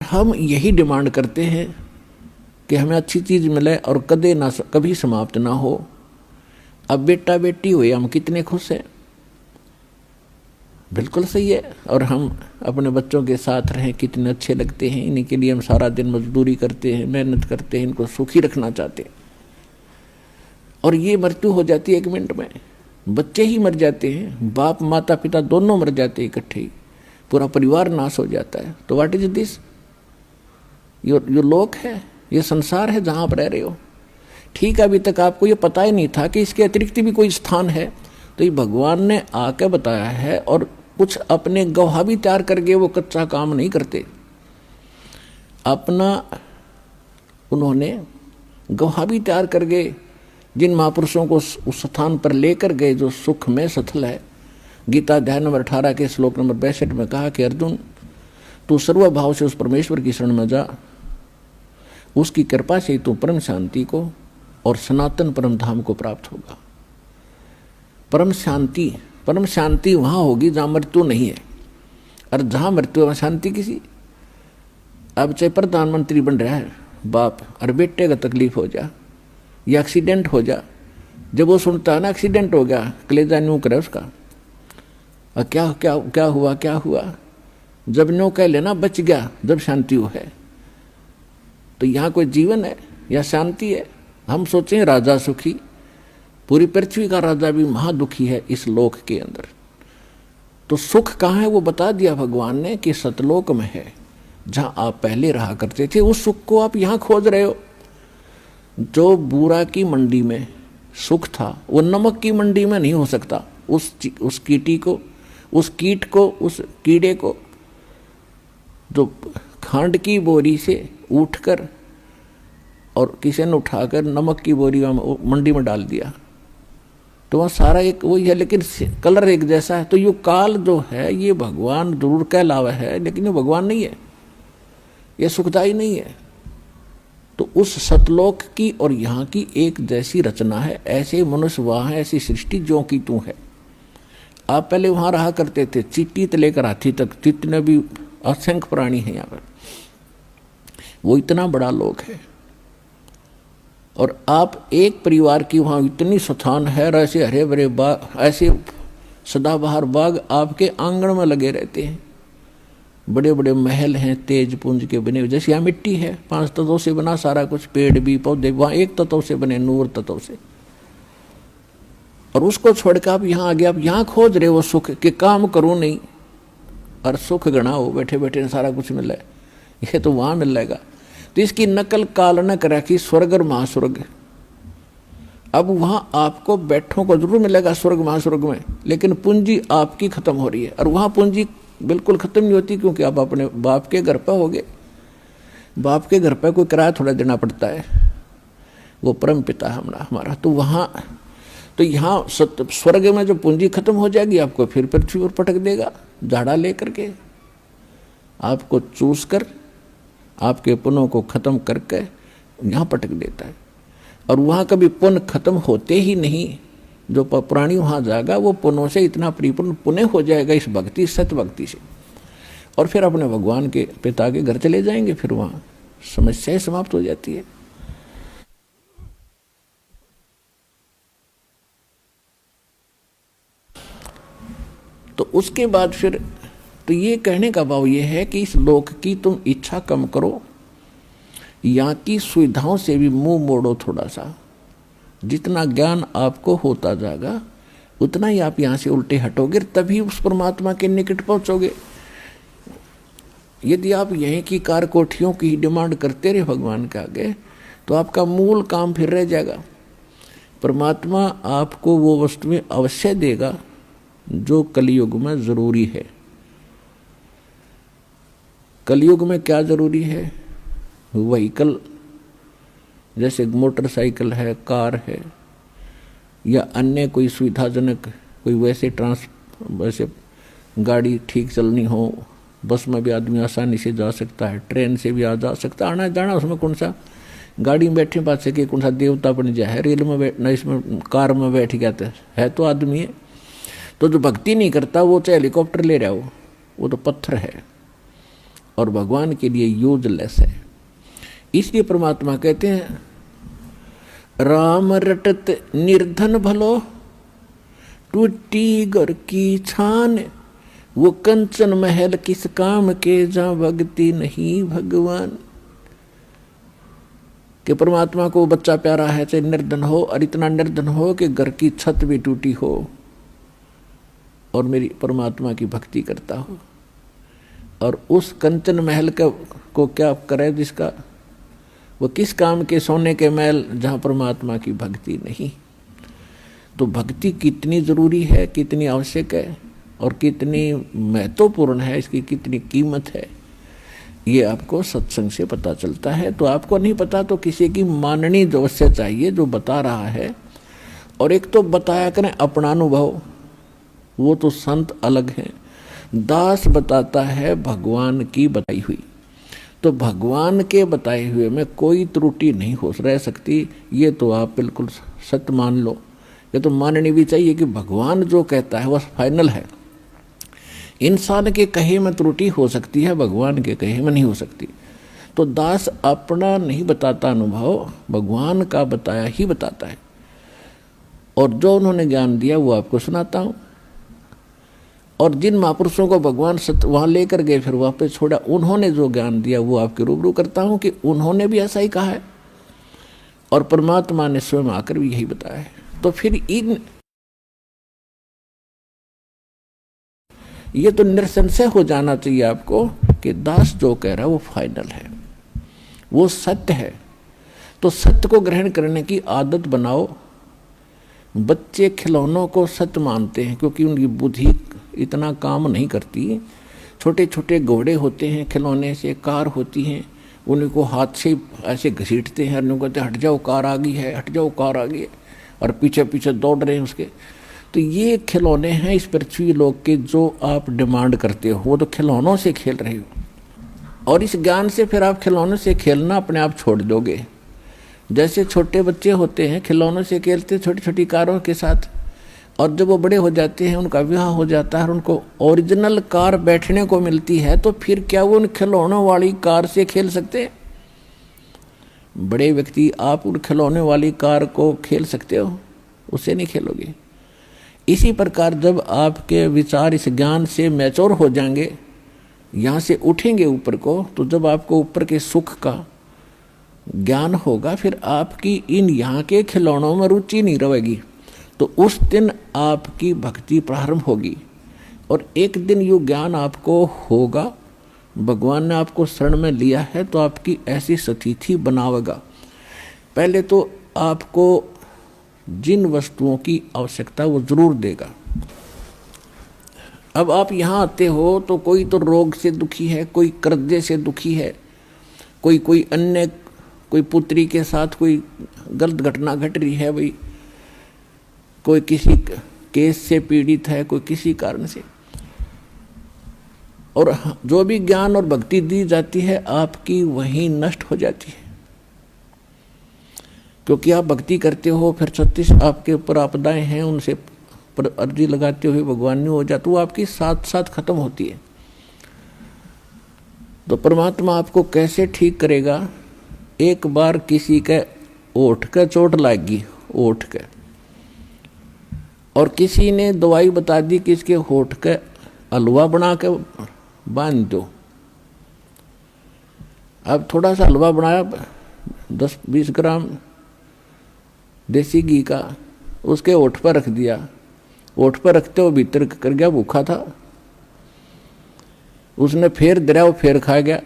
हम यही डिमांड करते हैं कि हमें अच्छी चीज़ मिले और कभी समाप्त ना हो। अब बेटा बेटी हुए, हम कितने खुश हैं, बिल्कुल सही है। और हम अपने बच्चों के साथ रहें, कितने अच्छे लगते हैं। इन्हीं के लिए हम सारा दिन मजदूरी करते हैं, मेहनत करते हैं, इनको सुखी रखना चाहते हैं। और ये मृत्यु हो जाती है 1 मिनट में, बच्चे ही मर जाते हैं, बाप माता पिता दोनों मर जाते हैं इकट्ठे ही, पूरा परिवार नाश हो जाता है। तो व्हाट इज दिस? यो लोक है, ये संसार है जहाँ आप रह रहे हो। ठीक है, अभी तक आपको ये पता ही नहीं था कि इसके अतिरिक्त भी कोई स्थान है, तो ये भगवान ने आके बताया है। और कुछ अपने गवाह भी तैयार करके वो कच्चा काम नहीं करते, अपना उन्होंने गवाह भी तैयार करके जिन महापुरुषों को उस स्थान पर लेकर गए जो सुख में सथल है। गीता अध्याय नंबर 18 के श्लोक नंबर 62 में कहा कि अर्जुन, तू सर्वभाव से उस परमेश्वर की शरण में जा, उसकी कृपा से तू परम शांति को और सनातन परम धाम को प्राप्त होगा। परम शांति वहां होगी जहां मृत्यु नहीं है। और जहां मृत्यु वहां शांति किसी। अब चाहे प्रधानमंत्री बन रहा है बाप, और बेटे का तकलीफ हो जा या एक्सीडेंट हो जा, जब वो सुनता है ना एक्सीडेंट हो गया, कलेजा न्यू करे उसका, और क्या क्या क्या हुआ क्या हुआ, जब न्यू कह लेना बच गया, जब शांति हो है। तो यहाँ कोई जीवन है या शांति है? हम सोचें राजा सुखी, पूरी पृथ्वी का राजा भी महादुखी है इस लोक के अंदर। तो सुख कहाँ है वो बता दिया भगवान ने कि सतलोक में है, जहां आप पहले रहा करते थे। उस सुख को आप यहां खोज रहे हो। जो बूरा की मंडी में सुख था वो नमक की मंडी में नहीं हो सकता। उस कीटी को, उस कीट को, उस कीड़े को जो खांड की बोरी से उठकर और किसी ने उठाकर नमक की बोरी मंडी में डाल दिया, तो वह सारा एक वही है, लेकिन कलर एक जैसा है। तो ये काल जो है ये भगवान जरूर कहलावा है, लेकिन ये भगवान नहीं है, ये सुखदाई नहीं है। तो उस सतलोक की और यहाँ की एक जैसी रचना है। ऐसे मनुष्य वहाँ है, ऐसी सृष्टि जो की तू है। आप पहले वहाँ रहा करते थे, चींटी से लेकर हाथी तक जितने भी असंख्य प्राणी हैं यहाँ पर, वो इतना बड़ा लोक है। और आप एक परिवार की वहाँ इतनी स्थान है, ऐसे हरे भरे बाग, ऐसे सदाबहार बाग आपके आंगन में लगे रहते हैं। बड़े बड़े महल हैं तेज पुंज के बने हुए, जैसे यहाँ मिट्टी है 5 तत्वों से बना सारा कुछ, पेड़ भी पौधे, वहाँ 1 तत्व से बने, नूर तत्व से। और उसको छोड़कर आप यहाँ आ गए, आप यहाँ खोज रहे हो सुख के, काम करो नहीं और सुख गणा हो, बैठे बैठे सारा कुछ मिल रहा है, ये तो वहाँ मिल जाएगा। तो इसकी नकल काल न करा कि स्वर्ग और महास्वर्ग। अब वहां आपको बैठों को जरूर मिलेगा स्वर्ग महास्वर्ग में, लेकिन पूंजी आपकी खत्म हो रही है। और वहां पूंजी बिल्कुल खत्म नहीं होती, क्योंकि आप अपने बाप के घर पर हो गए। बाप के घर पर कोई किराया थोड़ा देना पड़ता है, वो परम पिता है हमारा। तो वहां, तो यहाँ स्वर्ग में जो पूंजी खत्म हो जाएगी, आपको फिर पृथ्वी पर पटक देगा झाड़ा लेकर के, आपको चूस कर आपके पुण्यों को खत्म करके यहाँ पटक देता है। और वहाँ कभी पुण्य खत्म होते ही नहीं। जो प्राणी वहाँ जाएगा वो पुण्यों से इतना परिपूर्ण पुण्य हो जाएगा इस भक्ति, सत्य भक्ति से, और फिर अपने भगवान के पिता के घर चले जाएंगे। फिर वहाँ समस्याएं समाप्त हो जाती है। तो उसके बाद फिर तो ये कहने का भाव ये है कि इस लोक की तुम इच्छा कम करो, यहाँ की सुविधाओं से भी मुंह मोड़ो थोड़ा सा। जितना ज्ञान आपको होता जाएगा उतना ही आप यहाँ से उल्टे हटोगे, तभी उस परमात्मा के निकट पहुँचोगे। यदि आप यहीं की कार कोठियों की डिमांड करते रहे भगवान के आगे, तो आपका मूल काम फिर रह जाएगा। परमात्मा आपको वो वस्तुएं अवश्य देगा जो कलयुग में जरूरी है। कलयुग में क्या जरूरी है? व्हीकल, जैसे मोटरसाइकिल है, कार है, या अन्य कोई सुविधाजनक कोई वैसे गाड़ी ठीक चलनी हो। बस में भी आदमी आसानी से जा सकता है, ट्रेन से भी जा सकता है, आना जाना उसमें कौन सा गाड़ी में बैठे बात से कि कौन सा देवता बन जाए है, रेल में बैठ, इसमें कार में बैठ गया है तो आदमी है। तो जो भक्ति नहीं करता वो चाहे हेलीकॉप्टर ले रहा हो, वो तो पत्थर है। और भगवान के लिए यूजलेस है। इसलिए परमात्मा कहते हैं राम रटत निर्धन भलो, टूटी घर की छान, वो कंचन महल किस काम के, जहां भक्ति नहीं भगवान। कि परमात्मा को बच्चा प्यारा है, चाहे निर्धन हो, और इतना निर्धन हो कि घर की छत भी टूटी हो और मेरी परमात्मा की भक्ति करता हो, और उस कंचन महल को क्या करे जिसका, वो किस काम के, सोने के महल जहाँ परमात्मा की भक्ति नहीं। तो भक्ति कितनी जरूरी है, कितनी आवश्यक है और कितनी महत्वपूर्ण है, इसकी कितनी कीमत है, ये आपको सत्संग से पता चलता है। तो आपको नहीं पता तो किसी की माननी अवश्य चाहिए जो बता रहा है। और एक तो बताया करें अपना अनुभव, वो तो संत अलग हैं, दास बताता है भगवान की बताई हुई। तो भगवान के बताए हुए में कोई त्रुटि नहीं हो रह सकती, ये तो आप बिल्कुल सत्य मान लो। ये तो माननी भी चाहिए कि भगवान जो कहता है वह फाइनल है। इंसान के कहे में त्रुटि हो सकती है, भगवान के कहे में नहीं हो सकती। तो दास अपना नहीं बताता अनुभव, भगवान का बताया ही बताता है। और जो उन्होंने ज्ञान दिया वो आपको सुनाता हूँ। और जिन महापुरुषों को भगवान सत्य वहाँ लेकर गए फिर वापस छोड़ा, उन्होंने जो ज्ञान दिया वो आपके रूबरू करता हूँ कि उन्होंने भी ऐसा ही कहा है और परमात्मा ने स्वयं आकर भी यही बताया है। तो फिर ये तो निरसंशय हो जाना चाहिए आपको कि दास जो कह रहा है वो फाइनल है, वो सत्य है। तो सत्य को ग्रहण करने की आदत बनाओ। बच्चे खिलौनों को सत्य मानते हैं क्योंकि उनकी बुद्धि इतना काम नहीं करती। छोटे छोटे घोड़े होते हैं खिलौने से, कार होती हैं, उनको हाथ से ऐसे घसीटते हैं, और कहते हैं हट जाओ कार आ गई है, हट जाओ कार आ गई है, और पीछे पीछे दौड़ रहे हैं उसके। तो ये खिलौने हैं इस पृथ्वी लोक के जो आप डिमांड करते हो, वो तो खिलौनों से खेल रहे हो। और इस ज्ञान से फिर आप खिलौनों से खेलना अपने आप छोड़ दोगे। जैसे छोटे बच्चे होते हैं खिलौनों से खेलते छोटी छोटी कारों के साथ, और जब वो बड़े हो जाते हैं, उनका विवाह हो जाता है और उनको ओरिजिनल कार बैठने को मिलती है, तो फिर क्या वो उन खिलौनों वाली कार से खेल सकते हैं? बड़े व्यक्ति आप उन खिलौने वाली कार को खेल सकते हो? उससे नहीं खेलोगे। इसी प्रकार जब आपके विचार इस ज्ञान से मैच्योर हो जाएंगे, यहाँ से उठेंगे ऊपर को, तो जब आपको ऊपर के सुख का ज्ञान होगा, फिर आपकी इन यहाँ के खिलौनों में रुचि नहीं रहेगी। तो उस दिन आपकी भक्ति प्रारंभ होगी और एक दिन ये ज्ञान आपको होगा। भगवान ने आपको शरण में लिया है तो आपकी ऐसी स्थिति बनावेगा। पहले तो आपको जिन वस्तुओं की आवश्यकता वो जरूर देगा। अब आप यहाँ आते हो तो कोई तो रोग से दुखी है, कोई कर्जे से दुखी है, कोई अन्य कोई पुत्री के साथ कोई गलत घटना घट रही है, भाई कोई किसी केस से पीड़ित है, कोई किसी कारण से। और जो भी ज्ञान और भक्ति दी जाती है आपकी वहीं नष्ट हो जाती है, क्योंकि आप भक्ति करते हो, फिर 36 आपके ऊपर आपदाएं हैं, उनसे पर अर्जी लगाते हुए भगवान नहीं हो जाता, वो आपकी साथ साथ खत्म होती है। तो परमात्मा आपको कैसे ठीक करेगा? एक बार किसी के ओठ का चोट लगी, ओठ के, और किसी ने दवाई बता दी कि इसके होठ का हलवा बना के बांध दो। अब थोड़ा सा हलवा बनाया 10-20 ग्राम देसी घी का, उसके ओठ पर रख दिया। ओठ पर रखते हो भीतर कर गया, भूखा था, उसने फेर दिया, वो फेर खा गया।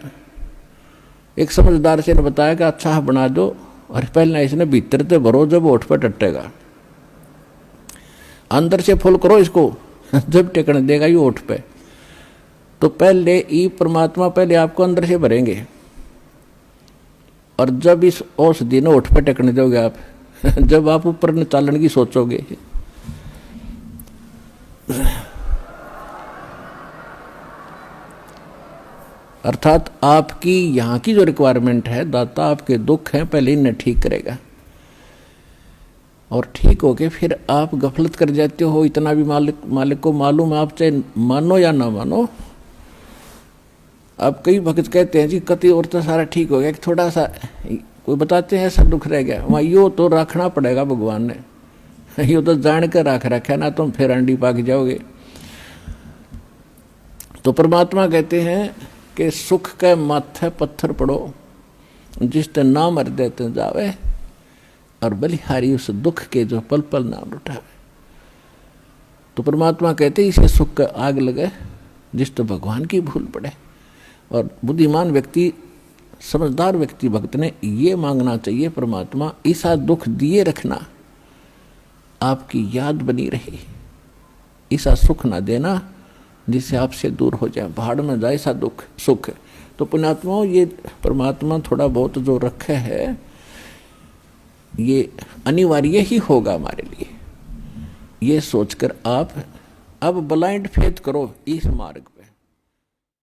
एक समझदार से ने बताया कि अच्छा बना दो, और पहले इसने भीतर से भरो, जब ओठ पर टटेगा अंदर से फुल करो इसको, जब टेकने देगा ये ओठ पे। तो पहले ये परमात्मा पहले आपको अंदर से भरेंगे, और जब इस औषधि ने ओठ पे टेकने दोगे आप, जब आप ऊपर न चालन की सोचोगे, अर्थात आपकी यहाँ की जो रिक्वायरमेंट है, दाता आपके दुख हैं पहले इन्हें ठीक करेगा, और ठीक होके फिर आप गफलत कर जाते हो। इतना भी मालिक को मालूम है, आप चाहे मानो या ना मानो, अब कई भक्त कहते हैं जी कति और तो सारा ठीक हो गया, कि थोड़ा सा कोई बताते हैं ऐसा दुख रह गया, वहाँ यो तो रखना पड़ेगा भगवान ने, यो तो जान कर रख रखा ना, तुम फिर अंडी पाक जाओगे। तो परमात्मा कहते हैं कि सुख के माथे पत्थर पड़ो, जिसते नाम हृदय ते जावे, और बलिहारी उस दुख के जो पल पल नाम उठावे। तो परमात्मा कहते इसे सुख का आग लगे जिस तो भगवान की भूल पड़े। और बुद्धिमान व्यक्ति, समझदार व्यक्ति भक्त ने ये मांगना चाहिए, परमात्मा ऐसा दुख दिए रखना आपकी याद बनी रही, ऐसा सुख ना देना जिससे आपसे दूर हो जाए, भाड़ में जाए ऐसा दुख सुख। तो पुण्यात्माओं, ये परमात्मा थोड़ा बहुत जो रखे है ये अनिवार्य ही होगा हमारे लिए, ये सोचकर आप अब ब्लाइंड फेथ करो इस मार्ग पे।